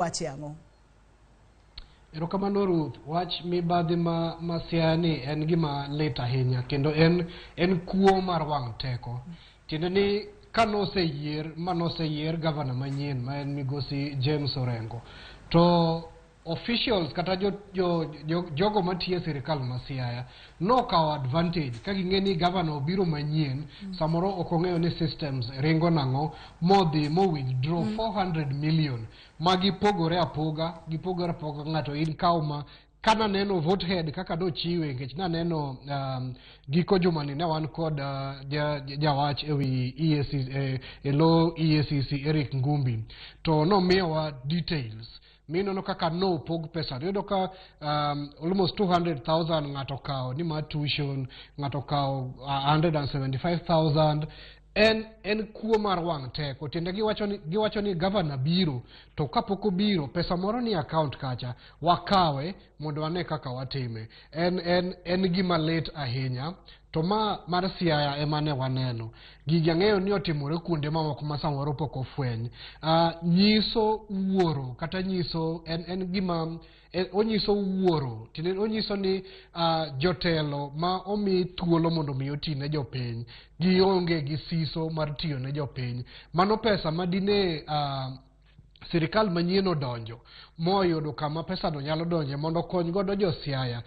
wache ang'o? Erokamano Ruth, wach mibadhi ma Siaya ni en gima lit ahinya kendo en kuo mar wang' teko. Tiende ni manoseyier gavana manyien ma en migosi James Orengo, to officials kata jogo matiyo e sirikal ma Siaya nokawo advantage ka ging'e ni gavana obiro manyien, samoro ok ong'eyo ni systems ringo nang'o, modhi withdraw 400 million ma gipogore apoga ng'ato in kawo ma kana neno vote head kaka dochiwe nikech naneno giko jumani ne wan kod jawach ewi EACC lo EACC Eric Ngumbi to nomiyowa details minono kaka no pog pesa yudo ka almost 200,000 ng'ato kawo ni ma tuition, ng'ato kawo 175,000. En kuo mar wang' teko. Tiende giwacho ni governor biro to kapok obiro pesa moro ni account kacha wakawe mondo wane kaka watime. En gima lit ahinya to mar Siaya ema ne waneno. Gigi ang'eyo ni otimore kuonde mamoko ma samoro pok ofweny. Nyiso wuoro kata nyiso en gima onyiso wuoro, tiende onyiso ni jotelo ma omi thuolo mondo mi oti ne jopiny gionge gi siso mar tiyo ne jopiny. Mano pesa madine sirikal manyien odonjo moyudo kama pesano nyalo donje mondo kony godo jo Siaya